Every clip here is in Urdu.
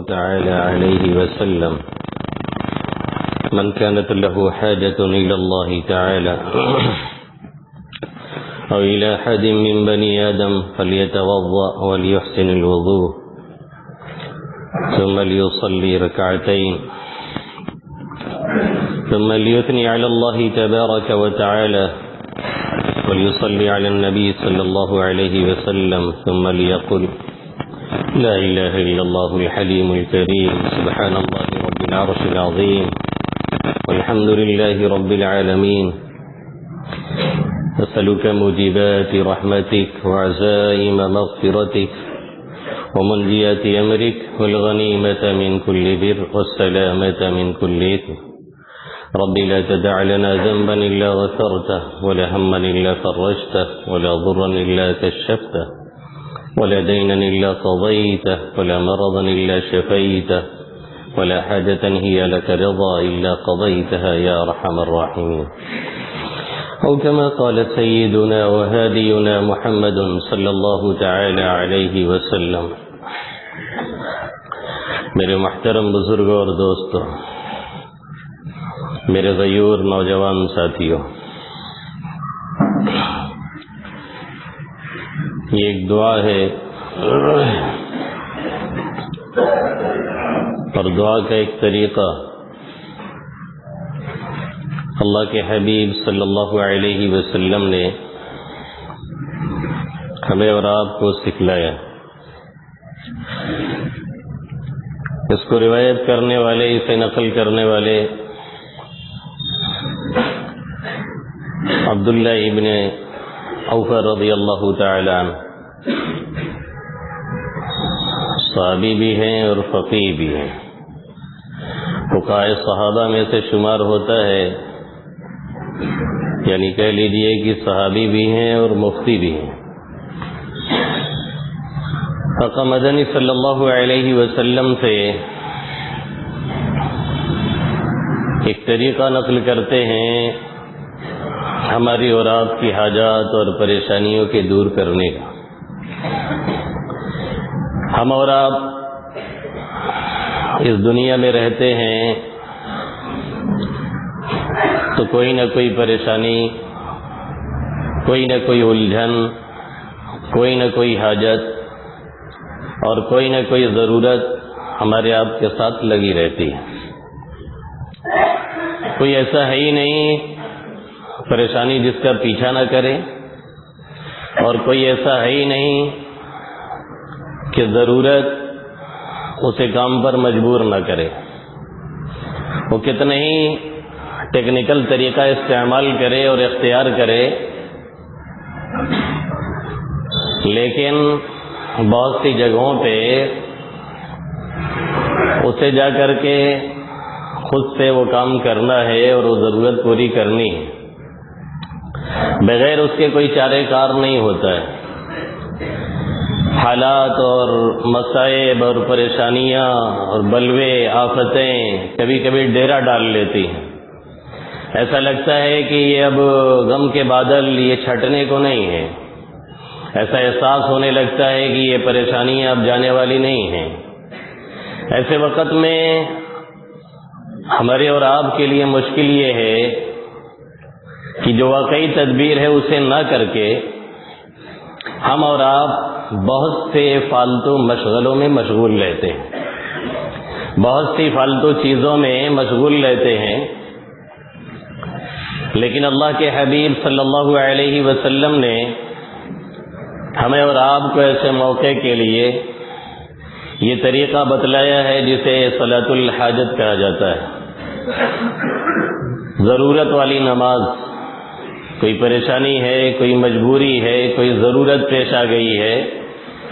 تعالى عليه وسلم من كانت له حاجة إلى الله تعالى أو إلى أحد من بني آدم فليتوضأ وليحسن الوضوء ثم ليصلي ركعتين ثم ليثني على الله تبارك وتعالى وليصلي على النبي صلى الله عليه وسلم ثم ليقل لا إله إلا الله الحليم الكريم سبحان الله رب العرش العظيم والحمد لله رب العالمين أسألك موجبات رحمتك وعزائم مغفرتك ومنجيات أمرك والغنيمة من كل بر والسلامة من كل إثم رب لا تدع لنا ذنبا إلا غفرته ولا هما إلا فرجته ولا ضرا إلا كشفته ولا دينا إلا قضيته ولا مرضا إلا شفيته ولا حاجة هي لك رضا إلا قضيتها يا أرحم الراحمين أو كما قال سيدنا وهادينا محمد صلی اللہ تعالی علیہ وسلم۔ میرے محترم بزرگوں اور دوستوں، میرے غیور نوجوان ساتھیوں، یہ ایک دعا ہے اور دعا کا ایک طریقہ اللہ کے حبیب صلی اللہ علیہ وسلم نے ہمیں اور آپ کو سکھلایا۔ اس کو روایت کرنے والے، اسے نقل کرنے والے عبداللہ ابن عوف رضی اللہ تعالی عنہ صحابی بھی ہیں اور فقیہ بھی ہیں، فقہاء صحابہ میں سے شمار ہوتا ہے، یعنی کہہ لیجئے کہ صحابی بھی ہیں اور مفتی بھی ہیں۔ آقا مدنی صلی اللہ علیہ وسلم سے ایک طریقہ نقل کرتے ہیں ہماری اور آپ کی حاجات اور پریشانیوں کے دور کرنے کا۔ ہم اور آپ اس دنیا میں رہتے ہیں تو کوئی نہ کوئی پریشانی، کوئی نہ کوئی الجھن، کوئی نہ کوئی حاجت اور کوئی نہ کوئی ضرورت ہمارے آپ کے ساتھ لگی رہتی ہے۔ کوئی ایسا ہے ہی نہیں پریشانی جس کا پیچھا نہ کرے، اور کوئی ایسا ہے ہی نہیں کہ ضرورت اسے کام پر مجبور نہ کرے۔ وہ کتنے ہی ٹیکنیکل طریقہ استعمال کرے اور اختیار کرے، لیکن بہت سی جگہوں پہ اسے جا کر کے خود سے وہ کام کرنا ہے اور وہ ضرورت پوری کرنی ہے، بغیر اس کے کوئی چارہ کار نہیں ہوتا ہے۔ حالات اور مصائب اور پریشانیاں اور بلوے، آفتیں کبھی کبھی ڈیرا ڈال لیتی ہیں۔ ایسا لگتا ہے کہ یہ اب غم کے بادل یہ چھٹنے کو نہیں ہیں، ایسا احساس ہونے لگتا ہے کہ یہ پریشانیاں اب جانے والی نہیں ہیں۔ ایسے وقت میں ہمارے اور آپ کے لیے مشکل یہ ہے کہ جو واقعی تدبیر ہے اسے نہ کر کے ہم اور آپ بہت سے فالتو مشغلوں میں مشغول رہتے ہیں، بہت سی فالتو چیزوں میں مشغول رہتے ہیں۔ لیکن اللہ کے حبیب صلی اللہ علیہ وسلم نے ہمیں اور آپ کو ایسے موقع کے لیے یہ طریقہ بتلایا ہے جسے صلاۃ الحاجت کہا جاتا ہے۔ ضرورت والی نماز، کوئی پریشانی ہے، کوئی مجبوری ہے، کوئی ضرورت پیش آ گئی ہے،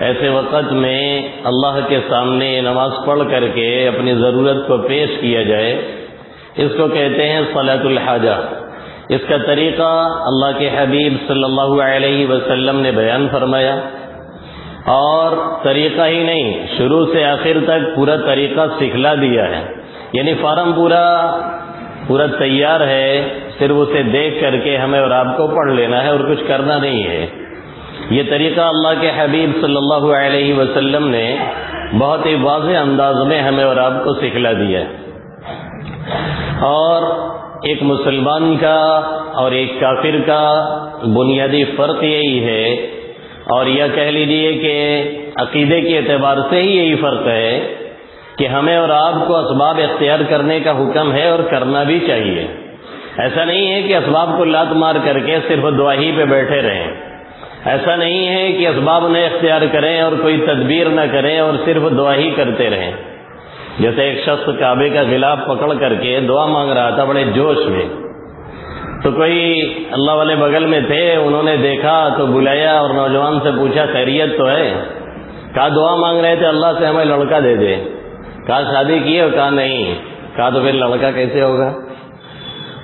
ایسے وقت میں اللہ کے سامنے نماز پڑھ کر کے اپنی ضرورت کو پیش کیا جائے، اس کو کہتے ہیں صلاۃ الحاجہ۔ اس کا طریقہ اللہ کے حبیب صلی اللہ علیہ وسلم نے بیان فرمایا، اور طریقہ ہی نہیں، شروع سے آخر تک پورا طریقہ سکھلا دیا ہے، یعنی فارم پورا تیار ہے، صرف اسے دیکھ کر کے ہمیں اور آپ کو پڑھ لینا ہے اور کچھ کرنا نہیں ہے۔ یہ طریقہ اللہ کے حبیب صلی اللہ علیہ وسلم نے بہت ہی واضح انداز میں ہمیں اور آپ کو سکھلا دیا ہے۔ اور ایک مسلمان کا اور ایک کافر کا بنیادی فرق یہی ہے، اور یہ کہہ لیجئے کہ عقیدے کے اعتبار سے ہی یہی فرق ہے کہ ہمیں اور آپ کو اسباب اختیار کرنے کا حکم ہے اور کرنا بھی چاہیے۔ ایسا نہیں ہے کہ اسباب کو لات مار کر کے صرف دعا ہی پہ بیٹھے رہیں، ایسا نہیں ہے کہ اسباب نہ اختیار کریں اور کوئی تدبیر نہ کریں اور صرف دعا ہی کرتے رہیں۔ جیسے ایک شخص کعبے کا غلاف پکڑ کر کے دعا مانگ رہا تھا بڑے جوش میں، تو کوئی اللہ والے بغل میں تھے، انہوں نے دیکھا تو بلایا اور نوجوان سے پوچھا خیریت تو ہے؟ کہا دعا مانگ رہے تھے اللہ سے ہمیں لڑکا دے دے۔ کہا شادی کی ہے؟ کہا نہیں۔ کہا تو پھر لڑکا کیسے ہوگا؟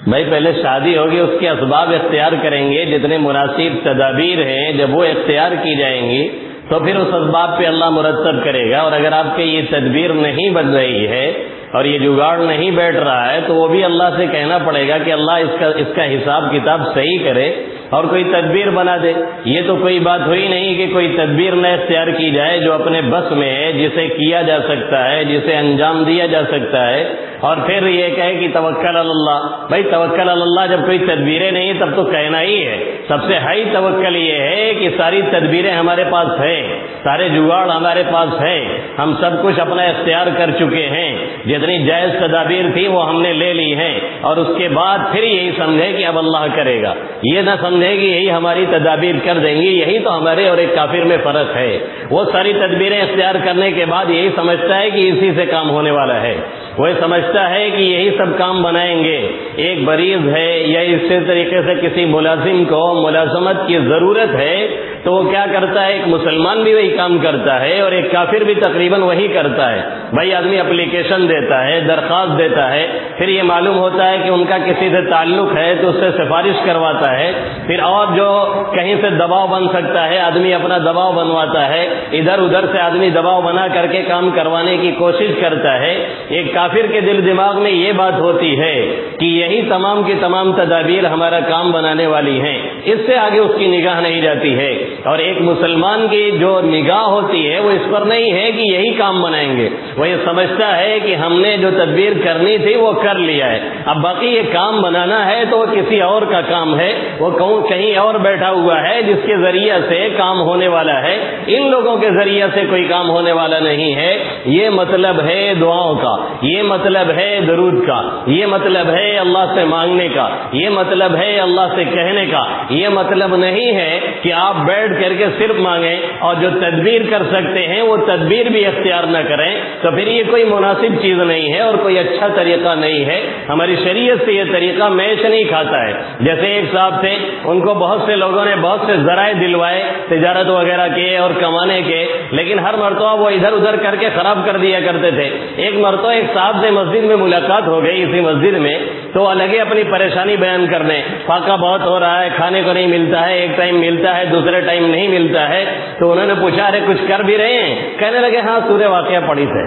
بھائی پہلے شادی ہوگی، اس کے اسباب اختیار کریں گے، جتنے مناسب تدابیر ہیں جب وہ اختیار کی جائیں گی تو پھر اس اسباب پہ اللہ مرتب کرے گا۔ اور اگر آپ کے یہ تدبیر نہیں بن رہی ہے اور یہ جگاڑ نہیں بیٹھ رہا ہے تو وہ بھی اللہ سے کہنا پڑے گا کہ اللہ اس کا حساب کتاب صحیح کرے اور کوئی تدبیر بنا دے۔ یہ تو کوئی بات ہوئی نہیں کہ کوئی تدبیر نہ اختیار کی جائے جو اپنے بس میں ہے، جسے کیا جا سکتا ہے، جسے انجام دیا جا سکتا ہے، اور پھر یہ کہے کہ توکل علی اللہ۔ بھائی توکل علی اللہ جب کوئی تدبیریں نہیں تب تو کہنا ہی ہے۔ سب سے ہائی توکل یہ ہے کہ ساری تدبیریں ہمارے پاس ہیں، سارے جگاڑ ہمارے پاس ہیں، ہم سب کچھ اپنا اختیار کر چکے ہیں، جتنی جائز تدابیر تھی وہ ہم نے لے لی ہیں، اور اس کے بعد پھر یہی سمجھے کہ اب اللہ کرے گا۔ یہ نہ سمجھے کہ یہی ہماری تدابیر کر دیں گی۔ یہی تو ہمارے اور ایک کافر میں فرق ہے۔ وہ ساری تدبیریں اختیار کرنے کے بعد یہی سمجھتا ہے کہ اسی سے کام ہونے والا ہے، وہ سمجھتا ہے کہ یہی سب کام بنائیں گے۔ ایک مریض ہے یا اسی طریقے سے کسی ملازم کو ملازمت کی ضرورت ہے تو وہ کیا کرتا ہے؟ ایک مسلمان بھی وہی کام کرتا ہے اور ایک کافر بھی تقریباً وہی کرتا ہے۔ بھائی آدمی اپلیکیشن دیتا ہے، درخواست دیتا ہے، پھر یہ معلوم ہوتا ہے کہ ان کا کسی سے تعلق ہے تو اس سے سفارش کرواتا ہے، پھر اور جو کہیں سے دباؤ بن سکتا ہے آدمی اپنا دباؤ بنواتا ہے، ادھر ادھر سے آدمی دباؤ بنا کر کے کام کروانے کی کوشش کرتا ہے۔ ایک کافر کے دل دماغ میں یہ بات ہوتی ہے کہ یہی تمام کی تمام تدابیر ہمارا کام بنانے والی ہیں، اس سے آگے اس کی نگاہ نہیں جاتی ہے۔ اور ایک مسلمان کی جو نگاہ ہوتی ہے وہ اس پر نہیں ہے کہ یہی کام بنائیں گے، وہ یہ سمجھتا ہے کہ ہم نے جو تدبیر کرنی تھی وہ کر لیا ہے، اب باقی یہ کام بنانا ہے تو وہ کسی اور کا کام ہے، وہ کہیں اور بیٹھا ہوا ہے جس کے ذریعے سے کام ہونے والا ہے، ان لوگوں کے ذریعے سے کوئی کام ہونے والا نہیں ہے۔ یہ مطلب ہے دعاؤں کا، یہ مطلب ہے درود کا، یہ مطلب ہے اللہ سے مانگنے کا، یہ مطلب ہے اللہ سے کہنے کا۔ یہ مطلب نہیں ہے کہ آپ بیٹھ کر کے صرف مانگیں اور جو تدبیر کر سکتے ہیں وہ تدبیر بھی اختیار نہ کریں، تو پھر یہ کوئی مناسب چیز نہیں ہے اور کوئی اچھا طریقہ نہیں ہے۔ ہماری شریعت سے یہ طریقہ میچ نہیں کھاتا ہے۔ جیسے ایک صاحب تھے، ان کو بہت سے لوگوں نے بہت سے ذرائع دلوائے تجارت وغیرہ کے اور کمانے کے، لیکن ہر مرتبہ وہ ادھر ادھر کر کے خراب کر دیا کرتے تھے۔ ایک مرتبہ ایک صاحب سے مسجد میں ملاقات ہو گئی، اسی مسجد میں، تو وہ لگے اپنی پریشانی بیان کرنے، فاقہ بہت ہو رہا ہے، کھانے کو نہیں ملتا ہے، ایک ٹائم ملتا ہے دوسرے ٹائم نہیں ملتا ہے۔ تو انہوں نے پوچھا ارے کچھ کر بھی رہے ہیں؟ کہنے لگے ہاں سورہ واقعہ پڑھی تھے۔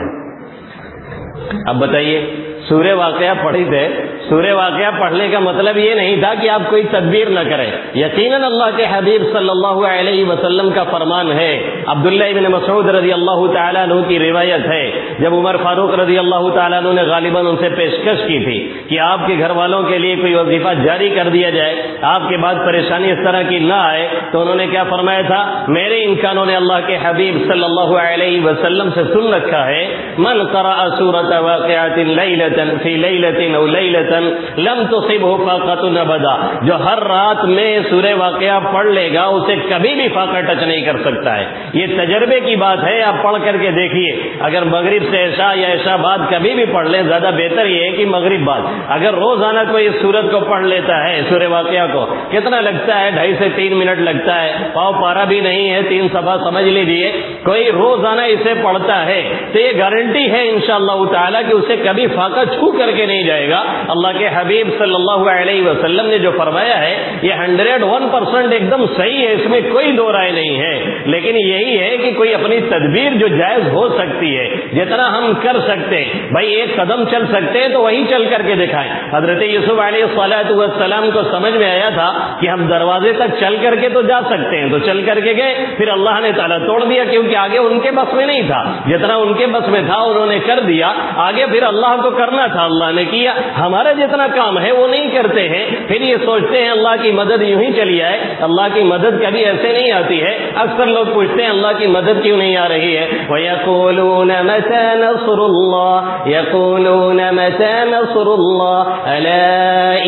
اب بتائیے، سورہ واقعہ پڑھی تھے، سورہ واقعہ پڑھنے کا مطلب یہ نہیں تھا کہ آپ کوئی تدبیر نہ کریں۔ یقیناً اللہ کے حبیب صلی اللہ علیہ وسلم کا فرمان ہے، عبداللہ ابن مسعود رضی اللہ تعالیٰ عنہ کی روایت ہے، جب عمر فاروق رضی اللہ تعالیٰ عنہ نے غالباً ان سے پیشکش کی تھی کہ آپ کے گھر والوں کے لیے کوئی وظیفہ جاری کر دیا جائے، آپ کے بعد پریشانی اس طرح کی نہ آئے، تو انہوں نے کیا فرمایا تھا؟ میرے ان کانوں نے اللہ کے حبیب صلی اللہ علیہ وسلم سے سن رکھا ہے، من قرأ سورۃ واقعۃ لیلۃ فی لیلۃ او لیلۃ لم تصبہ فاقۃ ابدا، جو ہر رات میں سورہ واقعہ پڑھ لے گا اسے کبھی بھی فاقہ ٹچ نہیں کر سکتا ہے۔ یہ تجربے کی بات ہے، آپ پڑھ کر کے دیکھیے، اگر مغرب سے عشاء یا عشاء بعد کبھی بھی پڑھ لیں، زیادہ بہتر یہ ہے کہ مغرب بعد، اگر روزانہ کوئی اس سورت کو پڑھ لیتا ہے، سورہ واقعہ کو، کتنا لگتا ہے؟ 2.5 سے 3 منٹ لگتا ہے، پاؤ پارا بھی نہیں ہے، 3 صفحہ سمجھ لیجیے، کوئی روزانہ اسے پڑھتا ہے تو یہ گارنٹی ہے انشاءاللہ تعالیٰ کہ اسے کبھی فاقہ چھو کر کے نہیں جائے گا۔ اللہ کے حبیب صلی اللہ علیہ وسلم نے جو فرمایا ہے یہ 101% ایک دم صحیح ہے، اس میں کوئی دو رائے نہیں ہے، لیکن یہی ہے کہ کوئی اپنی تدبیر جو جائز ہو سکتی ہے، جتنا ہم کر سکتے ہیں، بھائی ایک قدم چل سکتے ہیں تو وہی چل کر کے دکھائیں۔ حضرت یوسف علیہ السلام کو سمجھ میں آیا تھا کہ ہم دروازے تک چل کر کے تو جا سکتے ہیں، تو چل کر کے گئے، پھر اللہ نے تعالیٰ توڑ دیا کیونکہ آگے ان کے بس میں نہیں تھا، جتنا ان کے بس میں تھا انہوں نے کر دیا، آگے پھر اللہ کو کرنا تھا، اللہ نے کیا۔ ہمارا جتنا کام ہے وہ نہیں کرتے ہیں، پھر یہ سوچتے ہیں اللہ کی مدد یوں ہی چلی آئے۔ اللہ کی مدد کبھی ایسے نہیں آتی ہے۔ اکثر لوگ پوچھتے ہیں اللہ کی مدد کیوں نہیں آ رہی ہے؟ وَيَقُولُونَ مَتَى نَصْرُ اللَّهِ يَقُولُونَ مَتَى نَصْرُ اللَّهِ أَلَا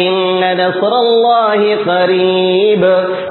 إِنَّ نَصْرَ اللَّهِ قَرِيبٌ۔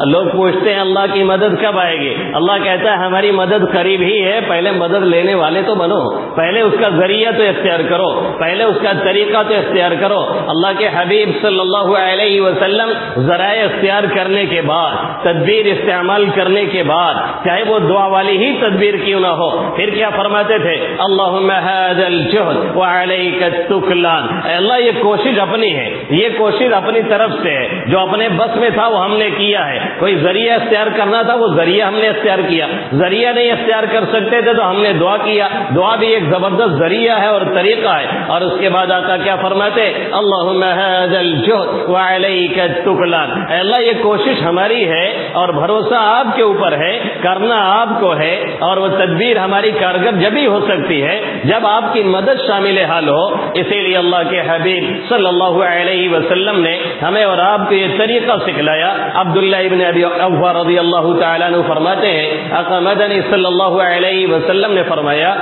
لوگ پوچھتے ہیں اللہ کی مدد کب آئے گی؟ اللہ کہتا ہے ہماری مدد قریب ہی ہے، پہلے مدد لینے والے تو بنو، پہلے اس کا ذریعہ تو اختیار کرو، پہلے اس کا طریقہ تو اختیار کرو۔ اللہ کے حبیب صلی اللہ علیہ وسلم ذرائع اختیار کرنے کے بعد، تدبیر استعمال کرنے کے بعد، چاہے وہ دعا والی ہی تدبیر کیوں نہ ہو، پھر کیا فرماتے تھے؟ اللہم ھذا الجہد وعلیک التکلان۔ اے اللہ یہ کوشش اپنی ہے، یہ کوشش اپنی طرف سے ہے، جو اپنے بس میں تھا وہ ہم نے کیا ہے۔ کوئی ذریعہ اختیار کرنا تھا وہ ذریعہ ہم نے اختیار کیا، ذریعہ نہیں اختیار کر سکتے تھے تو ہم نے دعا کیا، دعا بھی ایک زبردست ذریعہ ہے اور طریقہ ہے۔ اور اس کے بعد آقا کیا فرماتے؟ اللہم ھذا الجہد وعلیک التکلان۔ اے اللہ یہ کوشش ہماری ہے اور بھروسہ آپ کے اوپر ہے، کرنا آپ کو ہے، اور وہ تدبیر ہماری کارگر جبھی ہو سکتی ہے جب آپ کی مدد شامل حال ہو۔ اسی لیے اللہ کے حبیب صلی اللہ علیہ وسلم نے ہمیں اور آپ کو یہ طریقہ سکھلایا۔ عبداللہ ابن ابی اوفا رضی اللہ تعالیٰ عنہ فرماتے ہیں آقا مدنی صلی اللہ علیہ وسلم نے فرمایا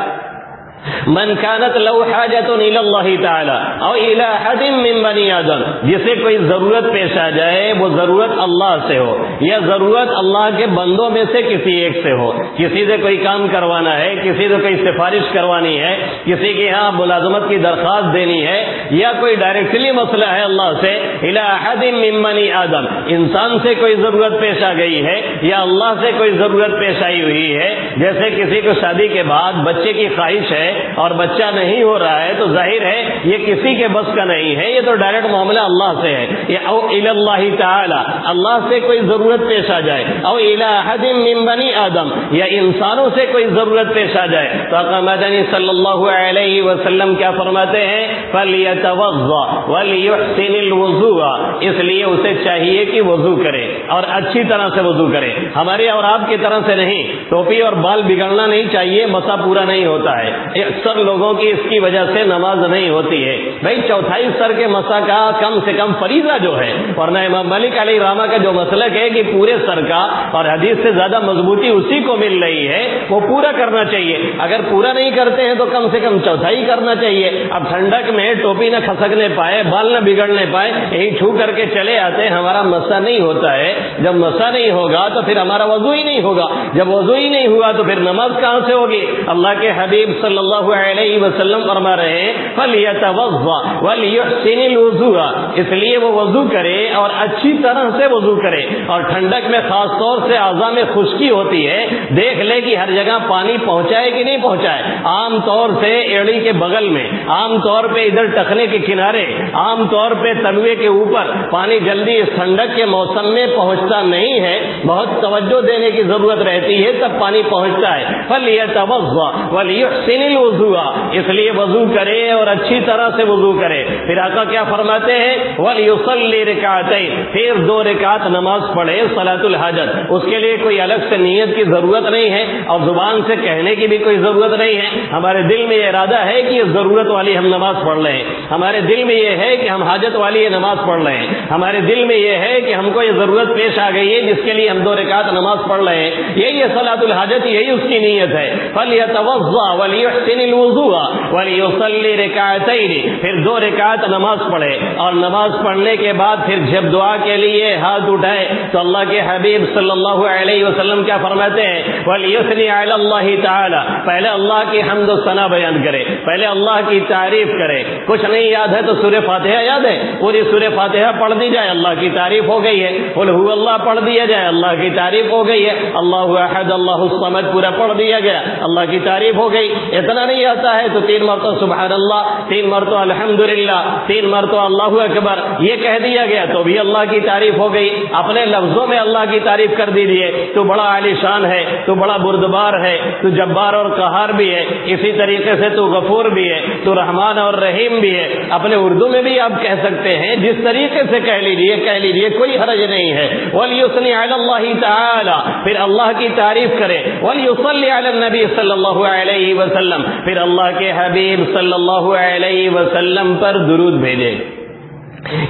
من كانت له حاجة الى اللہ تعالی او الى احد من بنی آدم، جسے کوئی ضرورت پیش آ جائے وہ ضرورت اللہ سے ہو یا ضرورت اللہ کے بندوں میں سے کسی ایک سے ہو، کسی سے کوئی کام کروانا ہے، کسی سے کوئی سفارش کروانی ہے، کسی کے یہاں ملازمت کی درخواست دینی ہے، یا کوئی ڈائریکٹلی مسئلہ ہے اللہ سے، الى احد من بنی آدم، انسان سے کوئی ضرورت پیش آ گئی ہے یا اللہ سے کوئی ضرورت پیش آئی ہوئی ہے، جیسے کسی کو شادی کے بعد بچے کی خواہش ہے اور بچہ نہیں ہو رہا ہے تو ظاہر ہے یہ کسی کے بس کا نہیں ہے، یہ تو ڈائریکٹ معاملہ اللہ سے ہے۔ او الی اللہ تعالی، اللہ سے کوئی ضرورت پیش آ جائے، او الی احد من بنی آدم، یا انسانوں سے کوئی ضرورت پیش آ جائے تو آقا مدنی صلی اللہ علیہ وسلم کیا فرماتے ہیں؟ فلیتوضا ولیحسن الوضوء، اس لیے اسے چاہیے کہ وضو کرے اور اچھی طرح سے وضو کرے، ہمارے اور آپ کی طرح سے نہیں، ٹوپی اور بال بگڑنا نہیں چاہیے، مسا پورا نہیں ہوتا ہے، اکثر لوگوں کی اس کی وجہ سے نماز نہیں ہوتی ہے۔ بھائی چوتھائی سر کے مسا کا کم سے کم فریضہ جو ہے، ورنہ امام مالک علیہ رحمہ کا جو مسلک ہے کہ پورے سر کا، اور حدیث سے زیادہ مضبوطی اسی کو مل رہی ہے، وہ پورا کرنا چاہیے۔ اگر پورا نہیں کرتے ہیں تو کم سے کم چوتھائی کرنا چاہیے۔ اب ٹھنڈک میں ٹوپی نہ کھسکنے پائے، بال نہ بگڑنے پائے، یہی چھو کر کے چلے آتے، ہمارا مسا نہیں ہوتا ہے۔ جب مسا نہیں ہوگا تو پھر ہمارا وضو ہی نہیں ہوگا، جب وضو ہی نہیں ہوا تو پھر نماز کہاں سے ہوگی؟ اللہ کے حبیب صلی اللہ علیہ وسلم فرما رہے ہیں فَلْيَتَوَضَّأْ وَلْيُحْسِنِ الْوُضُوءَ، اس لیے وہ وضو کرے اور اچھی طرح سے وضو کرے۔ اور ٹھنڈک میں خاص طور سے اعضاء میں خشکی ہوتی ہے، دیکھ لے کہ ہر جگہ پانی پہنچائے کہ نہیں پہنچائے۔ عام طور سے ایڑی کے بغل میں، عام طور پہ ادھر ٹخنے کے کنارے، عام طور پہ تلوے کے اوپر پانی جلدی اس ٹھنڈک کے موسم میں پہنچتا نہیں ہے، بہت توجہ دینے کی ضرورت رہتی ہے تب پانی پہنچتا ہے۔ فَلْيَتَوَضَّأْ وَلْيُحْسِنِ الْوُضُوءَ، اس لیے وضو کرے اور اچھی طرح سے وضو کرے۔ پھر آقا کیا فرماتے ہیں؟ وَلْيُصَلِّ رَكَعَتَيْنِ، پھر 2 رکعت نماز پڑھے صلاۃ الحاجت، اس کے لیے کوئی الگ سے نیت کی ضرورت نہیں ہے اور زبان سے کہنے کی بھی کوئی ضرورت نہیں ہے۔ ہمارے دل میں یہ ارادہ ہے کہ یہ ضرورت والی ہم نماز پڑھ رہے ہیں، ہمارے دل میں یہ ہے کہ ہم حاجت والی یہ نماز پڑھ رہے ہیں، ہمارے دل میں یہ ہے کہ ہم کو یہ ضرورت پیش آ گئی ہے جس کے لیے ہم 2 رکعت نماز پڑھ رہے ہیں، یہی ہے صلاۃ الحاجت، یہی اس کی نیت ہے۔ فَلْيَتَوَضَّأْ وَلْيُحْسِنِ الْوُضُوءَ وَلْيُصَلِّ رَكَعَتَيْنِ، پھر 2 رکعت نماز پڑھے اور نماز پڑھنے کے بعد پھر جب دعا کے لیے ہاتھ اٹھائے تو اللہ کے حبیب صلی اللہ علیہ وسلم کیا فرماتے ہیں؟ وَلْيُثْنِ عَلَى اللَّهِ تَعَالَى، پہلے اللہ کی حمد و ثنا بیان کرے، پہلے اللہ کی تعریف کرے۔ کچھ نہیں یاد ہے تو سورہ فاتحہ یاد ہے، پوری سورہ فاتحہ پڑھ دی جائے، اللہ کی تعریف ہو گئی ہے۔ قل هو اللہ پڑھ دیا جائے، اللہ کی تعریف ہو گئی ہے۔ اللہ احد اللہ الصمد پورا پڑھ دیا گیا، اللہ کی تعریف ہو گئی۔ اتنا نہیں آتا ہے تو 3 مرتبہ سبحان اللہ، 3 مرتبہ الحمدللہ، 3 مرتبہ اللہ اکبر یہ کہہ دیا گیا تو بھی اللہ کی تعریف ہو گئی، اپنے لفظوں میں اللہ کی تعریف کر دیجیے، تو بڑا عالی شان ہے، تو بڑا بردبار ہے، تو جبار اور قہار بھی ہے، اسی طریقے سے تو غفور بھی ہے، تو رحمان اور رحیم بھی ہے۔ اپنے اردو میں بھی آپ کہہ سکتے ہیں، جس طریقے سے کہہ لیجیے، کوئی حرج نہیں ہے۔ وَلْيُثْنِ عَلَى اللَّهِ تَعَالَى، پھر اللہ کی تعریف کرے۔ وَلْيُصَلِّ عَلَى النَّبِيِّ صلی اللہ علیہ وسلم، پھر اللہ کے حبیب صلی اللہ علیہ وسلم پر درود بھیجے۔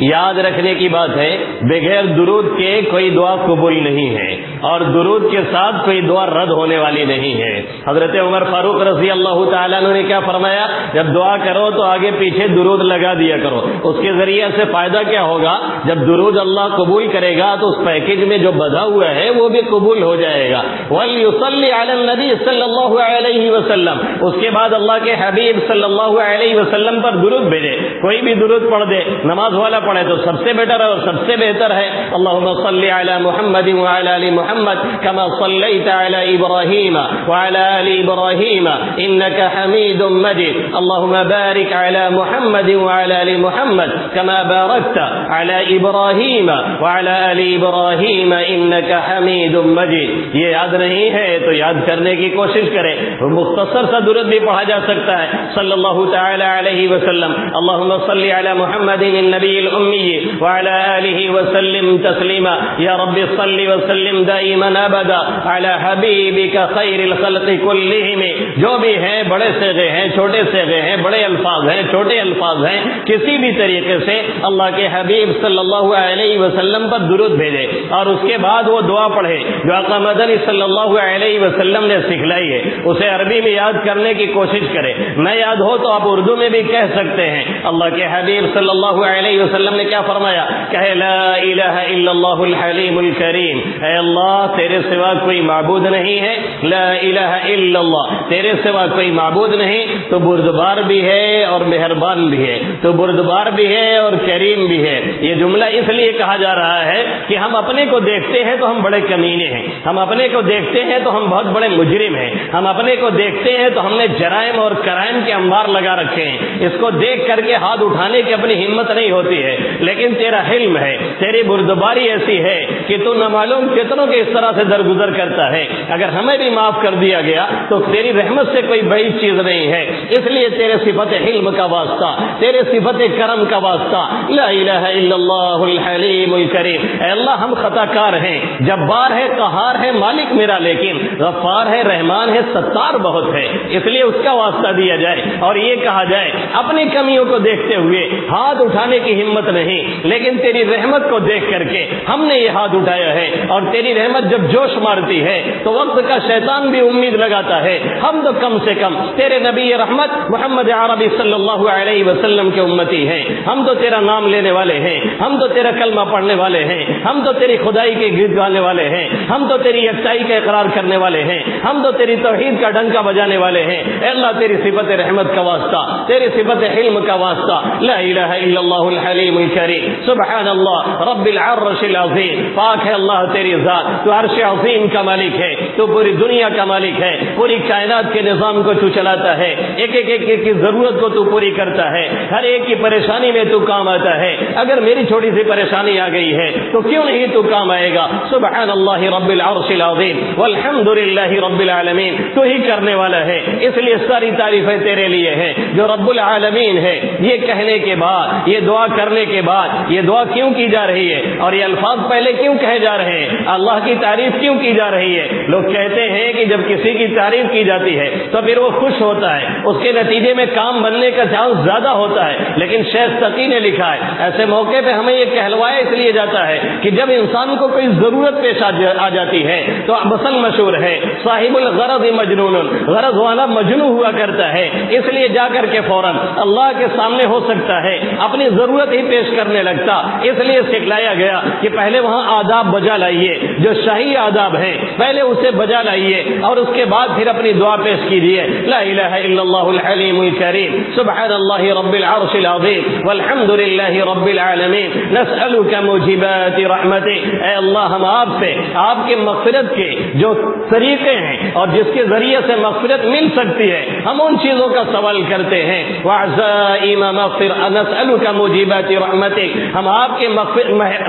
یاد رکھنے کی بات ہے، بغیر درود کے کوئی دعا قبول نہیں ہے، اور درود کے ساتھ کوئی دعا رد ہونے والی نہیں ہے۔ حضرت عمر فاروق رضی اللہ تعالیٰ عنہ نے کیا فرمایا؟ جب دعا کرو تو آگے پیچھے درود لگا دیا کرو، اس کے ذریعے سے فائدہ کیا ہوگا؟ جب درود اللہ قبول کرے گا تو اس پیکج میں جو بندھا ہوا ہے وہ بھی قبول ہو جائے گا۔ وَلْيُصَلِّ عَلَى النَّبِيِّ صلی اللہ علیہ وسلم، اس کے بعد اللہ کے حبیب صلی اللہ علیہ وسلم پر درود بھیجے۔ کوئی بھی درود پڑھ دے، نماز والا پڑھے تو سب سے بیٹر ہے اور سب سے بہتر ہے۔ اللہم صلی علی محمد وعلی آل محمد کما صلیت علی ابراہیم وعلی آل ابراہیم انک حمید مجید، اللہم بارک علی محمد وعلی آل محمد کما بارکت علی ابراہیم وعلی آل ابراہیم انک حمید مجید۔ یہ یاد نہیں ہے تو یاد کرنے کی کوشش کرے، مختصر سا درود بھی پڑھا جا سکتا ہے۔ صلی اللہ تعالی علیہ وسلم، اللہم صلی علی محمد النبی الأمي وعلى آله وسلم تسليما يا رب صل وسلم دائما أبدا على حبيبك خير الخلق كلهم۔ جو بھی ہیں، بڑے صیغے ہیں، چھوٹے صیغے ہیں، بڑے الفاظ ہیں، چھوٹے الفاظ ہیں، کسی بھی طریقے سے اللہ کے حبیب صلی اللہ علیہ وسلم پر درود بھیجے، اور اس کے بعد وہ دعا پڑھے جو آقا مدنی صلی اللہ علیہ وسلم نے سکھلائی ہے، اسے عربی میں یاد کرنے کی کوشش کرے۔ نہ یاد ہو تو آپ اردو میں بھی کہہ سکتے ہیں۔ اللہ کے حبیب صلی اللہ علیہ وسلم نے کیا فرمایا؟ کہے لا الہ الا اللہ الحلیم الکریم، اے اللہ تیرے سوا کوئی معبود نہیں ہے، لا الہ الا اللہ، تیرے سوا کوئی معبود نہیں، تو بردبار بھی ہے اور مہربان بھی ہے، تو بردبار بھی ہے اور کریم بھی ہے۔ یہ جملہ اس لیے کہا جا رہا ہے کہ ہم اپنے کو دیکھتے ہیں تو ہم بڑے کمینے ہیں، ہم اپنے کو دیکھتے ہیں تو ہم بہت بڑے مجرم ہیں، ہم اپنے کو دیکھتے ہیں تو ہم نے جرائم اور کرائم کے انبار لگا رکھے ہیں، اس کو دیکھ کر کے ہاتھ اٹھانے کی اپنی ہمت نہیں ہوتی ہے، لیکن تیرا حلم ہے، تیری بردباری ایسی ہے کہ تو نہ معلوم کتنوں کے اس طرح سے درگزر کرتا ہے۔ اگر ہمیں بھی معاف کر دیا گیا تو تیری رحمت سے کوئی بڑی چیز نہیں ہے، اس لیے تیرے صفت حلم کا واسطہ، تیرے صفت کرم کا واسطہ، لا الہ الا اللہ الحلیم الکریم۔ اے اللہ ہم خطا کار ہیں، جبار ہے، قہار ہے، مالک میرا، لیکن غفار ہے، رحمان ہے، ستار بہت ہے، اس لیے اس کا واسطہ دیا جائے اور یہ کہا جائے اپنی کمیوں کو دیکھتے ہوئے ہاتھ اٹھانے کی ہمت نہیں، لیکن تیری رحمت کو دیکھ کر کے ہم نے یہ ہاتھ اٹھایا ہے، اور تیری رحمت جب جوش مارتی ہے تو وقت کا شیطان بھی امید لگاتا ہے ہم تو کم سے کم تیرے نبی رحمت محمد عربی صلی اللہ علیہ وسلم کے امتی ہیں، ہم تو تیرا نام لینے والے ہیں، ہم تو تیرا کلمہ پڑھنے والے ہیں، ہم تو تیری خدائی کے گیت گانے والے ہیں، ہم تو تیری یکتائی کا اقرار کرنے والے ہیں، ہم تو تیری توحید کا ڈنکا بجانے والے ہیں۔ اے اللہ تیری صفت رحمت کا واسطہ، تیری صفت حلم کا واسطہ، لا الہ الا اللہ الحلیم الکریم، سبحان اللہ رب العرش العظیم، پاک ہے اللہ تیری ذات، تو عرش عظیم کا مالک ہے، تو پوری دنیا کا مالک ہے، پوری کائنات کے نظام کو تو چلاتا ہے، ایک ایک کی ضرورت کو تو پوری کرتا ہے، ہر ایک کی پریشانی میں تو کام آتا ہے۔ اگر میری چھوٹی سی پریشانی آ گئی ہے تو کیوں نہیں تو کام آئے گا؟ سبحان اللہ رب العرش العظیم والحمد للہ رب العالمین، تو ہی کرنے والا ہے، اس لیے ساری تعریفیں تیرے لیے ہیں جو رب العالمین ہے۔ یہ کہنے کے بعد، یہ دعا کرنے کے بعد، یہ دعا کیوں کی جا رہی ہے اور یہ الفاظ پہلے کیوں کہے جا رہے ہیں؟ اللہ کی تعریف کیوں کی جا رہی ہے؟ لوگ کہتے ہیں کہ جب کسی کی تعریف کی جاتی ہے تو پھر وہ خوش ہوتا ہے، اس کے نتیجے میں کام بننے کا چانس زیادہ ہوتا ہے، لیکن شیخ تقی نے لکھا ہے ایسے موقع پہ ہمیں یہ کہلوایا اس لیے جاتا ہے کہ جب انسان کو کوئی ضرورت پیش آ جاتی ہے تو مثل مشہور ہے صاحب الغرض مجنون، غرض والا مجنون ہوا کرتا ہے، اس لیے جا کر کے فوراً اللہ کے سامنے ہو سکتا ہے اپنی ضرورت ہی پیش کرنے لگتا، اس لیے سکھلایا گیا کہ پہلے وہاں آداب بجا لائیے، جو شاہی آداب ہیں پہلے اسے بجا لائیے اور اس کے بعد پھر اپنی دعا پیش کیجیے۔ لا الہ الا اللہ الحلیم الکریم، سبحان اللہ رب العرش العظیم، والحمد للہ رب العالمین، نسألک موجبات رحمتک۔ اے اللہ ہم آپ سے آپ کے مغفرت کے جو طریقے ہیں اور جس کے ذریعے سے مغفرت مل سکتی ہے ہم ان چیزوں کا سوال کرتے ہیں۔ وعزائم مغفرۃ، نسألک موجبات رحمتک، ہم آپ کے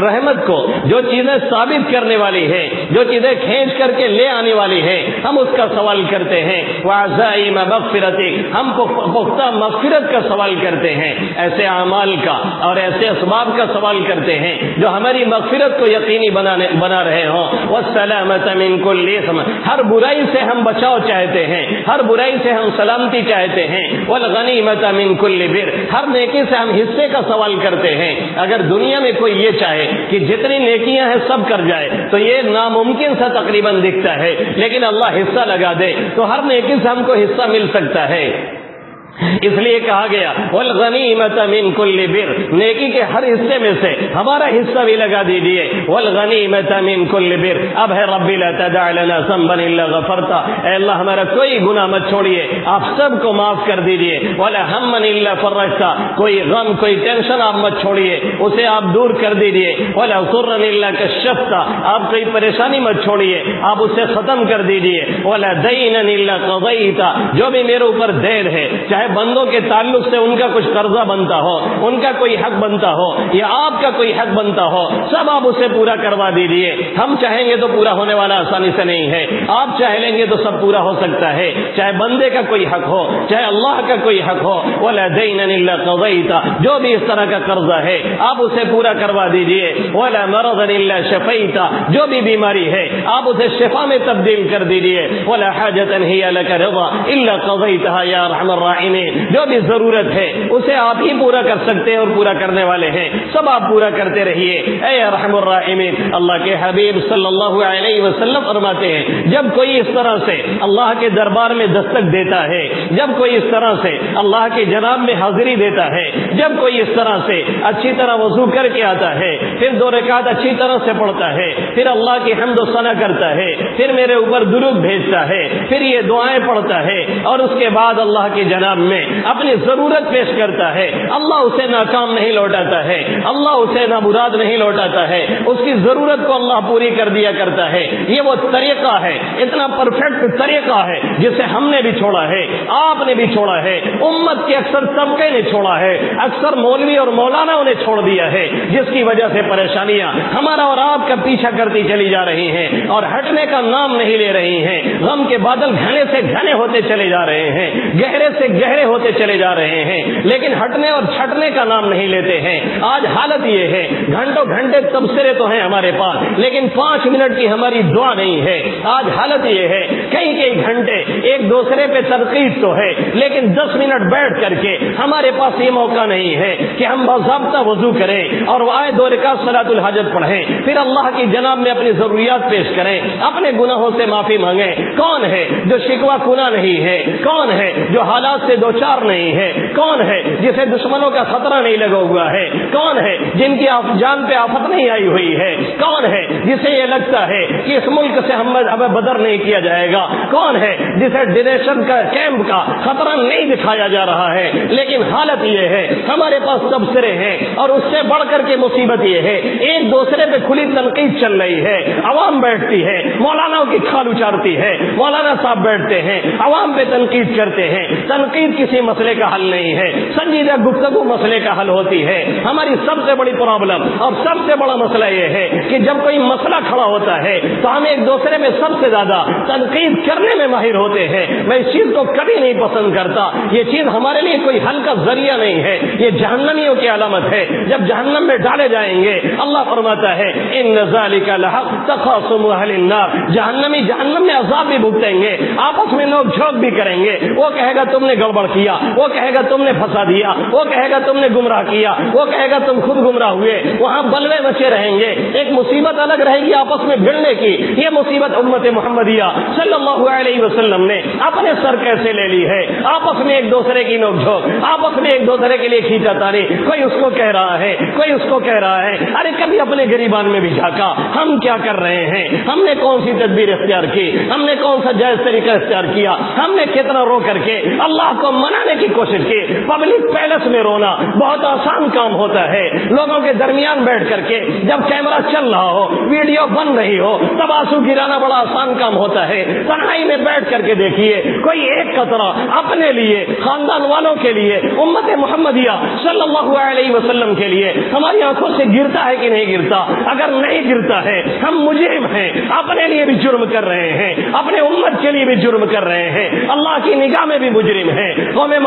رحمت کو جو چیزیں ثابت کرنے والی ہیں، جو چیزیں کھینچ کر کے لے آنے والی ہیں ہم اس کا سوال کرتے ہیں۔ وعزائم مغفرتک، ہم پختہ مغفرت کا سوال کرتے ہیں، ایسے اعمال کا اور ایسے اسباب کا سوال کرتے ہیں جو ہماری مغفرت کو یقینی بنا رہے ہوں۔ والسلامۃ من کل اثم، ہر برائی سے ہم بچاؤ چاہتے ہیں، ہر برائی سے ہم سلامتی چاہتے ہیں۔ والغنیمۃ من کل بر، ہر نیکی سے ہم حصے کا سوال کرتے ہیں۔ اگر دنیا میں کوئی یہ چاہے کہ جتنی نیکیاں ہیں سب کر جائے تو یہ ناممکن سا تقریباً دکھتا ہے، لیکن اللہ حصہ لگا دے تو ہر نیکی سے ہم کو حصہ مل سکتا ہے۔ اس لیے کہا گیا والغنیمۃ من کل بر، نیکی کے ہر حصے میں سے ہمارا حصہ بھی لگا دیجیے۔ والغنیمۃ من کل بر، اب ہے رب لا تدع لنا ذنبا الا غفرتا، اے اللہ ہمارا کوئی گناہ مت چھوڑیے، آپ سب کو معاف کر دیجیے۔ ولا ہما الا فرجتا، کوئی غم کوئی ٹینشن آپ مت چھوڑیے، اسے آپ دور کر دیجیے۔ ولا ضرا الا کشفتا، آپ کوئی پریشانی مت چھوڑیے، آپ اسے ختم کر دیجیے۔ ولا دینا الا قضیتا، جو بھی میرے اوپر دین ہے، چاہے بندوں کے تعلق سے ان کا کچھ قرضہ بنتا ہو، ان کا کوئی حق بنتا ہو یا آپ کا کوئی حق بنتا ہو، سب آپ اسے پورا کروا دیجیے۔ ہم چاہیں گے تو پورا ہونے والا آسانی سے نہیں ہے، آپ چاہ لیں گے تو سب پورا ہو سکتا ہے، چاہے بندے کا کوئی حق ہو چاہے اللہ کا کوئی حق ہو۔ ولا دینا الا قضیتا، جو بھی اس طرح کا قرضہ ہے آپ اسے پورا کروا دیجیے۔ ولا مرضا الا شفیتا، جو بھی بیماری ہے آپ اسے شفا میں تبدیل کر دیجیے۔ ولا حاجۃ ہی لک رضا الا قضیتها یا ارحم الراحمین، جو بھی ضرورت ہے اسے آپ ہی پورا کر سکتے ہیں اور پورا کرنے والے ہیں، سب آپ پورا کرتے رہیے اے ارحم الراحمین۔ اللہ کے حبیب صلی اللہ علیہ وسلم فرماتے ہیں جب کوئی اس طرح سے اللہ کے دربار میں دستک دیتا ہے، جب کوئی اس طرح سے اللہ کے جناب میں حاضری دیتا ہے، جب کوئی اس طرح سے اچھی طرح وضو کر کے آتا ہے، پھر 2 رکعت اچھی طرح سے پڑھتا ہے، پھر اللہ کی حمد و ثنا کرتا ہے، پھر میرے اوپر درود بھیجتا ہے، پھر یہ دعائیں پڑھتا ہے اور اس کے بعد اللہ کے جناب میں اپنی ضرورت پیش کرتا ہے، اللہ اسے ناکام نہیں لوٹاتا ہے، اللہ اسے نامراد نہیں لوٹاتا ہے، اس کی ضرورت کو اللہ پوری کر دیا کرتا ہے۔ یہ وہ طریقہ ہے، اتنا پرفیکٹ طریقہ ہے جسے ہم نے بھی چھوڑا ہے، آپ نے بھی چھوڑا ہے، امت کے اکثر طبقے نے چھوڑا ہے، اکثر مولوی اور مولانا نے چھوڑ دیا ہے، جس کی وجہ سے پریشانیاں ہمارا اور آپ کا پیچھا کرتی چلی جا رہی ہیں اور ہٹنے کا نام نہیں لے رہی ہیں۔ غم کے بادل گھنے سے گھنے ہوتے چلے جا رہے ہیں، گہرے سے گہرے ہوتے چلے جا رہے ہیں، لیکن ہٹنے اور چھٹنے کا نام نہیں لیتے ہیں۔ آج حالت یہ ہے گھنٹوں گھنٹے تبصرے تو ہیں ہمارے پاس، لیکن 5 منٹ کی ہماری دعا نہیں ہے۔ آج حالت یہ ہے کئی گھنٹے ایک دوسرے پہ تنقید تو ہے، لیکن 10 منٹ بیٹھ کر کے ہمارے پاس یہ موقع نہیں ہے کہ ہم باضابطہ وضو کریں اور آئے 2 رکعت صلاۃ الحاجت پڑھیں، پھر اللہ کی جناب میں اپنی ضروریات پیش کریں، اپنے گناہوں سے معافی مانگیں۔ کون ہے جو شکوہ کنا نہیں ہے؟ کون ہے جو حالات سے دوچار نہیں ہے؟ کون ہے جسے دشمنوں کا خطرہ نہیں لگا ہوا ہے؟ کون ہے جن کی جان پہ آفت نہیں آئی ہوئی ہے؟ کون ہے جسے یہ لگتا ہے کہ اس ملک سے ہمیں بدر نہیں کیا جائے گا؟ کون ہے جسے ڈینیشن کا کیمپ کا خطرہ نہیں دکھایا جا رہا ہے؟ لیکن حالت یہ ہے ہمارے پاس تبصرے ہیں اور اس سے بڑھ کر کے مصیبت یہ ہے ایک دوسرے پہ کھلی تنقید چل رہی ہے، عوام بیٹھتی ہے مولانا کی کھال اچارتی ہے، مولانا صاحب بیٹھتے ہیں عوام پہ تنقید کرتے ہیں۔ تنقید کسی مسئلے کا حل نہیں ہے، سنجیدہ گفتگو مسئلے کا حل ہوتی ہے۔ ہماری سب سے بڑی پرابلم اور سب سے بڑا مسئلہ یہ ہے کہ جب کوئی مسئلہ کھڑا ہوتا ہے تو ہم ایک دوسرے میں سب سے زیادہ تنقید کرنے میں ماہر ہوتے ہیں۔ میں اس چیز کو کبھی نہیں پسند کرتا، یہ چیز ہمارے لیے کوئی حل کا ذریعہ نہیں ہے، یہ جہنمیوں کی علامت ہے۔ جب جہنم میں ڈالے جائیں گے اللہ فرماتا ہے ان ذالک لحق تخاصم اہل النار، جہنمی جہنم میں عذاب بھی بھگتیں گے، آپس میں نوک جھوک بھی کریں گے۔ وہ کہے گا تم نے گڑبڑ گڑبڑ کیا، وہ کہے گا تم نے پھنسا دیا، وہ کہے گا تم نے گمراہ کیا، وہ کہے گا تم خود گمراہ ہوئے، وہاں بلوے مچے رہیں گے، ایک مصیبت الگ رہے گی آپس میں بھیڑنے کی۔ یہ مصیبت امت محمدیہ صلی اللہ علیہ وسلم نے اپنے سر کیسے لے لی ہے؟ آپس میں ایک دوسرے کی نوک جھوک، آپس میں ایک دوسرے کے لیے کھینچا تاری، کوئی اس کو کہہ رہا ہے، کوئی اس کو کہہ رہا ہے۔ ارے کبھی اپنے گریبان میں بھی جھانکا، ہم کیا کر رہے ہیں؟ ہم نے کون سی تدبیر اختیار کی؟ ہم نے کون سا جائز طریقہ اختیار کیا؟ ہم نے کتنا رو کر کے اللہ کو منانے کی کوشش کی؟ پبلک پیلس میں رونا بہت آسان کام ہوتا ہے، لوگوں کے درمیان بیٹھ کر کے جب کیمرہ چل رہا ہو، ویڈیو بن رہی ہو، تب آنسو گرانا بڑا آسان کام ہوتا ہے۔ تنہائی میں بیٹھ کر کے دیکھیے، کوئی ایک قطرہ اپنے لیے، خاندان والوں کے لیے، امت محمدیہ صلی اللہ علیہ وسلم کے لیے ہماری آنکھوں سے گرتا ہے کہ نہیں گرتا؟ اگر نہیں گرتا ہے ہم مجرم ہیں، اپنے لیے بھی جرم کر رہے ہیں، اپنے امت کے لیے بھی جرم کر رہے ہیں، اللہ کی نگاہ میں بھی مجرم ہیں۔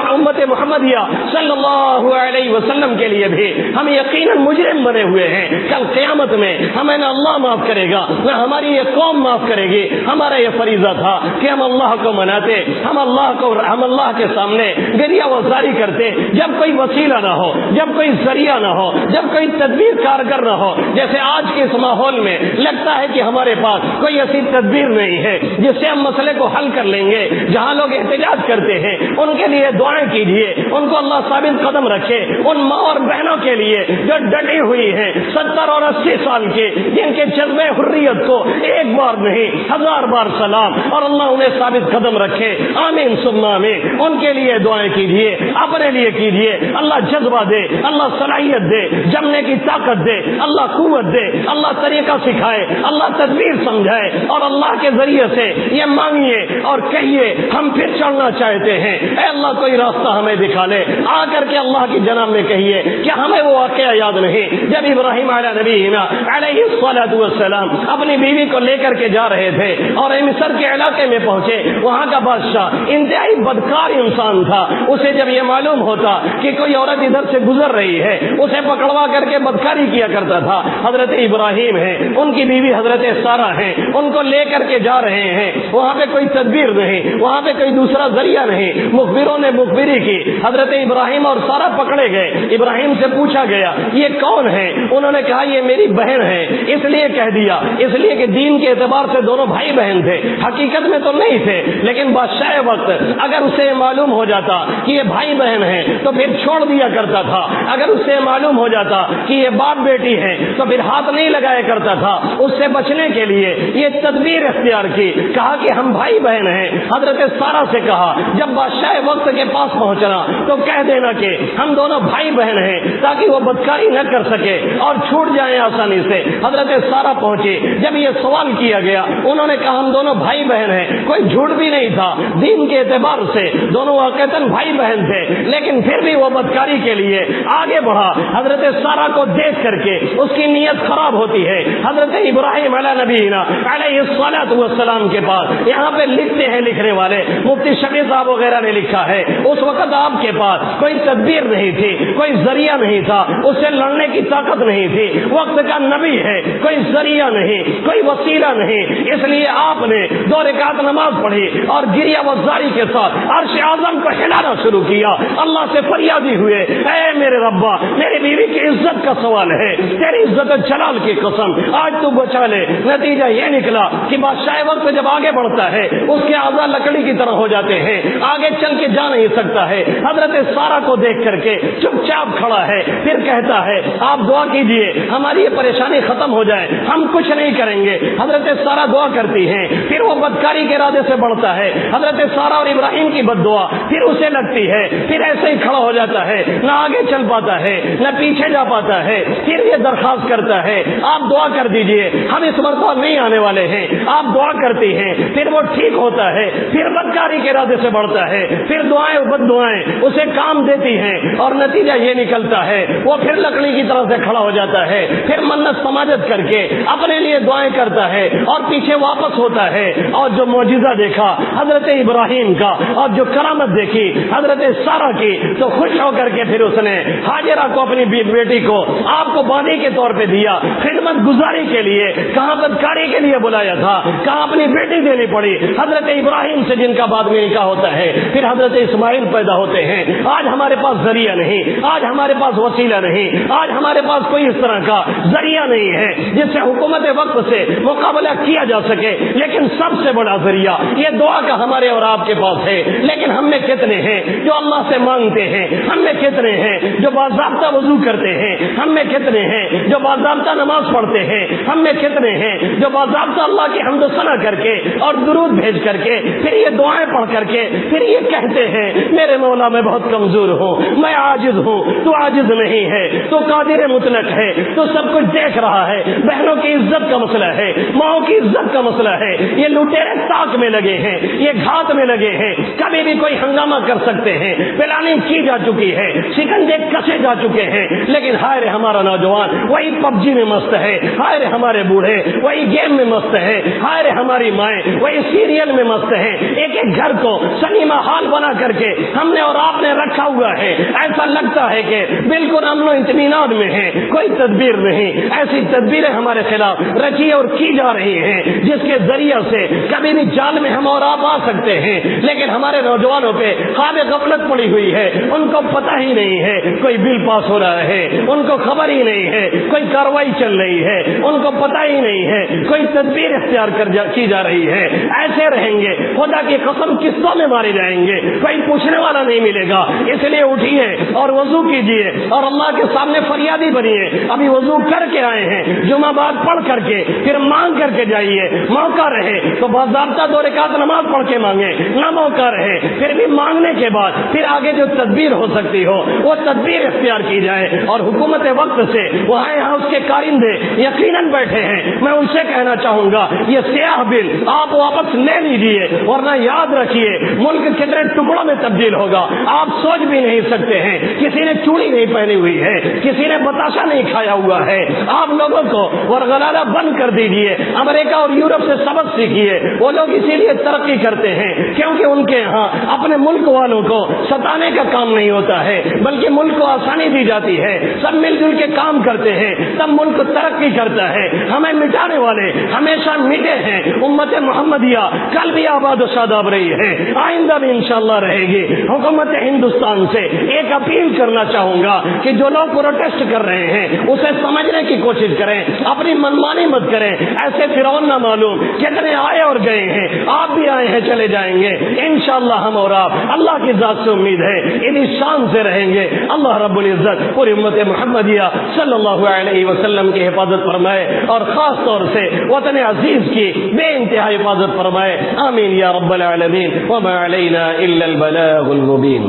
امت محمدیہ صلی اللہ علیہ وسلم کے لیے بھی ہم یقیناً مجرم بنے ہوئے ہیں۔ کل قیامت میں ہمیں نہ اللہ معاف کرے گا نہ ہماری یہ قوم معاف کرے گی۔ ہمارا یہ فریضہ تھا کہ ہم اللہ کو مناتے، ہم اللہ کے سامنے گریہ وزاری کرتے جب کوئی وسیلہ نہ ہو، جب کوئی ذریعہ نہ ہو، جب کوئی تدبیر کارگر نہ ہو۔ جیسے آج کے اس ماحول میں لگتا ہے کہ ہمارے پاس کوئی ایسی تدبیر نہیں ہے جس سے ہم مسئلے کو حل کر لیں گے۔ جہاں لوگ احتجاج کرتے ہیں ان کے لیے دعائیں کیجیے، ان کو اللہ ثابت قدم رکھے۔ ان ماں اور بہنوں کے لیے جو ڈٹی ہوئی ہیں 70 اور 80 سال کے، جن کے جذبے حریت کو ایک بار نہیں 1000 بار سلام، اور اللہ انہیں ثابت قدم رکھے۔ آمین ثم آمین۔ ان کے لیے دعائیں کیجیے، اپنے لیے کیجیے۔ اللہ جذبہ دے، اللہ صلاحیت دے، جمنے کی طاقت دے، اللہ قوت دے، اللہ طریقہ سکھائے، اللہ تدبیر سمجھائے، اور اللہ کے ذریعے سے یہ مانگیے اور کہیے ہم پھر چڑھنا چاہتے ہیں، اے اللہ کوئی راستہ ہمیں دکھا لے۔ آ کر کے اللہ کی جناب میں کہیے کہ ہمیں وہ واقعہ یاد نہیں جب ابراہیم علیہ نبینا علیہ الصلوۃ والسلام اپنی بیوی کو لے کر کے جا رہے تھے اور مصر کے علاقے میں پہنچے۔ وہاں کا بادشاہ انتہائی بدکار انسان تھا۔ اسے جب یہ معلوم ہوتا کہ کوئی عورت ادھر سے گزر رہی ہے اسے پکڑوا کر کے بدکاری کیا کرتا تھا۔ حضرت ابراہیم ہیں، ان کی بیوی حضرت سارہ ہیں، ان کو لے کر کے جا رہے ہیں، وہاں پہ کوئی تدبیر نہیں، وہاں پہ کوئی دوسرا ذریعہ نہیں۔ مخبروں نے مخبری کی، حضرت ابراہیم اور سارہ پکڑے گئے۔ ابراہیم سے پوچھا گیا یہ کون ہے؟ انہوں نے کہا یہ میری بہن ہے۔ اس لیے کہہ دیا اس لیے کہ دین کے اعتبار سے دونوں بھائی بہن تھے، حقیقت میں تو نہیں تھے، لیکن بادشاہ وقت اگر اسے معلوم ہو جاتا کہ یہ بھائی بہن ہیں تو پھر چھوڑ دیا کرتا تھا، اگر اسے معلوم ہو جاتا کہ یہ باپ بیٹی ہیں تو پھر ہاتھ نہیں لگایا کرتا تھا۔ اس سے بچنے کے لیے یہ تدبیر اختیار کی، کہا کہ ہم بھائی بہن ہیں۔ حضرت سارہ سے کہا جب بادشاہ وقت کے پاس پہنچنا تو کہہ دینا کہ ہم دونوں بھائی بہن ہیں، تاکہ وہ بدکاری نہ کر سکے اور چھوٹ جائیں آسانی سے۔ حضرت سارہ پہنچے، جب یہ سوال کیا گیا انہوں نے کہا ہم دونوں بھائی بہن ہیں۔ کوئی جھوٹ بھی نہیں تھا، دین کے اعتبار سے دونوں واقعتاً بھائی بہن تھے، لیکن پھر بھی وہ بدکاری کے لیے آگے بڑھا۔ حضرت سارہ کو دیکھ کر کے اس کی نیت خراب ہوتی ہے۔ حضرت ابراہیم علیہ نبینا علیہ الصلوۃ والسلام کے پاس یہاں پہ لکھتے ہیں لکھنے والے مفتی شفیع صاحب وغیرہ نے لکھا ہے اس وقت آپ کے پاس کوئی تدبیر نہیں تھی، کوئی ذریعہ نہیں تھا، اس سے لڑنے کی طاقت نہیں تھی۔ وقت کا نبی ہے، کوئی ذریعہ نہیں، کوئی وسیلہ نہیں، اس لیے آپ نے 2 رکعت نماز پڑھی اور گریہ وزاری کے ساتھ عرش اعظم کو ہلانا شروع کیا۔ اللہ سے فریادی ہوئے اے میرے ربا، میری بیوی کی عزت کا سوال ہے، تیری عزت جلال کی قسم آج تو بچا لے۔ نتیجہ یہ نکلا کہ بادشاہ وقت جب آگے بڑھتا ہے اس کے اعضاء لکڑی کی طرح ہو جاتے ہیں، آگے چل کے جا نہیں سکتا ہے۔ حضرت سارہ کو دیکھ کر کے چپ چاپ کھڑا ہے، پھر کہتا ہے آپ دعا کیجئے ہماری یہ پریشانی ختم ہو جائے، ہم کچھ نہیں کریں گے۔ حضرت سارہ دعا کرتی ہیں، پھر وہ بدکاری کے ارادے سے بڑھتا ہے۔ حضرت سارہ اور ابراہیم کی بد دعا پھر اسے لگتی ہے، پھر ایسے ہی کھڑا ہو جاتا ہے، نہ آگے چل پاتا ہے نہ پیچھے جا پاتا ہے۔ پھر یہ درخواست کرتا ہے آپ دعا کر دیجئے، ہم اس مرتبہ نہیں آنے والے ہیں۔ آپ دعا کرتی ہیں، پھر وہ ٹھیک ہوتا ہے، پھر بدکاری کے ارادے سے بڑھتا ہے، پھر دعائیں بد دعائیں اسے کام دیتی ہیں اور نتیجہ یہ نکلتا ہے وہ پھر لکڑی کی طرح سے کھڑا ہو جاتا ہے، پھر منت سماجت کر کے اپنے لیے دعائیں کرتا ہے اور پیچھے واپس ہوتا ہے۔ اور جو معجزہ دیکھا حضرت ابراہیم کا اور جو کرامت دیکھی حضرت سارہ کی، تو خوش ہو کر کے پھر اس نے ہاجرہ کو اپنی بیٹی کو آپ کو بانی کے طور پہ دیا، خدمت گزاری کے لیے، کہاں بدکاری کے لیے بلایا تھا، کہاں اپنی بیٹی دینی پڑی حضرت ابراہیم سے جن کا بعد میں نکاح ہوتا ہے، پھر حضرت اسماعیل پیدا ہوتے ہیں۔ آج ہمارے پاس ذریعہ نہیں، آج ہمارے پاس وسیلہ نہیں، آج ہمارے پاس کوئی اس طرح کا ذریعہ نہیں ہے جس سے حکومت وقت سے مقابلہ کیا جا سکے، لیکن سب سے بڑا ذریعہ یہ دعا کا ہمارے اور آپ کے پاس ہے۔ لیکن ہم میں کتنے ہیں جو اللہ سے مانگتے ہیں؟ ہم میں کتنے ہیں جو باضابطہ وضو کرتے ہیں؟ ہم میں کتنے ہیں جو باضابطہ نماز پڑھتے ہیں؟ ہم میں کتنے ہیں جو باضابطہ اللہ کی حمد و ثنا کر کے اور درود بھیج کر کے پھر یہ دعائیں پڑھ کر کے پھر یہ کہتے ہیں میرے مولا میں بہت کمزور ہوں، میں عاجز ہوں، تو عاجز نہیں ہے، تو قادر مطلق ہے، تو سب کچھ دیکھ رہا ہے۔ بہنوں کی عزت کا مسئلہ ہے، ماؤں کی عزت کا مسئلہ ہے، یہ لٹیرے تاک میں لگے ہیں، یہ گھات میں لگے ہیں، کبھی بھی کوئی ہنگامہ کر سکتے ہیں، پلاننگ کی جا چکی ہے، شکنجے کسے جا چکے ہیں، لیکن ہائے رے ہمارا نوجوان وہی پب جی میں مست ہے، ہائے رے ہمارے بوڑھے وہی گیم میں مست ہے، ہائے رے ہماری مائیں وہی سیریل میں مست ہیں۔ ایک ایک گھر کو سنیما ہال بنا کر کے ہم نے اور آپ نے رکھا ہوا ہے، ایسا لگتا ہے کہ بالکل امن و اطمینان میں ہے، کوئی تدبیر نہیں۔ ایسی تدبیریں ہمارے خلاف رچی اور کی جا رہی ہیں جس کے ذریعے سے کبھی بھی جال میں ہم اور آپ آ سکتے ہیں، لیکن ہمارے نوجوانوں پہ خواب غفلت پڑی ہوئی ہے، ان کو پتہ ہی نہیں ہے کوئی بل پاس ہو رہا ہے، ان کو خبر ہی نہیں ہے کوئی کارروائی چل رہی ہے، ان کو پتہ ہی نہیں ہے کوئی تدبیر اختیار کی جا رہی ہے۔ ایسے رہیں گے خدا کی قسم قسطوں میں مارے جائیں گے، کوئی پوچھنے والا نہیں ملے گا۔ اس لیے اٹھیے اور وضو کیجیے اور اللہ کے سامنے فریادی بنیے۔ ابھی وضو کر کے آئے ہیں، جمعہ بعد پڑھ کر کے پھر مانگ کر کے جائیے، موقع رہے تو باضابطہ 2 رکعت نماز پڑھ کے مانگے، نہ موقع رہے پھر بھی مانگنے کے بعد پھر آگے جو تدبیر ہو سکتی ہو وہ تدبیر اختیار کی جائے۔ اور حکومت وقت سے وہاں یہاں اس کے کارندے یقیناً بیٹھے ہیں، میں ان سے کہنا چاہوں گا یہ سیاہ بل آپ واپس لے لیجیے، ورنہ یاد رکھیے ملک کتنے ٹکڑوں میں تبدیل ہوگا آپ سوچ بھی نہیں سکتے ہیں۔ کسی نے چوڑی نہیں پہنی ہوئی ہے، کسی نے بتاشا نہیں کھایا ہوا ہے۔ آپ لوگوں کو ورغلالہ بند کر دیجیے، امریکہ اور یورپ سے سبق سیکھیے۔ وہ لوگ اسی لیے ترقی کرتے ہیں کیونکہ ان کے ہاں اپنے ملک والوں کو ستانے کا کام نہیں ہوتا ہے، بلکہ ملک کو آسانی دی جاتی ہے، سب مل جل کے کام کرتے ہیں تب ملک ترقی کرتا ہے۔ ہمیں مٹانے والے ہمیشہ مٹے ہیں۔ امت محمدیہ کل بھی آباد و شاداب رہی ہے، آئندہ بھی انشاءاللہ رہے گی۔ حکومت ہندوستان سے ایک اپیل کرنا چاہوں گا کہ جو لوگ پروٹیسٹ کر رہے ہیں اسے سمجھنے کی کوشش کریں، اپنی منمانی مت کریں۔ ایسے فرعون نہ معلوم کتنے آئے اور گئے ہیں، آپ بھی آئے ہیں چلے جائیں گے، انشاءاللہ ہم اور آپ اللہ کی ذات سے امید ہے انہی شان سے رہیں گے۔ اللہ رب العزت پوری امت محمدیہ صلی اللہ علیہ وسلم کی حفاظت فرمائے اور خاص طور سے وطن عزیز کی بے انتہا حفاظت فرمائے، آمین یا رب العالمین۔ وما علینا الا البلاغ المبین۔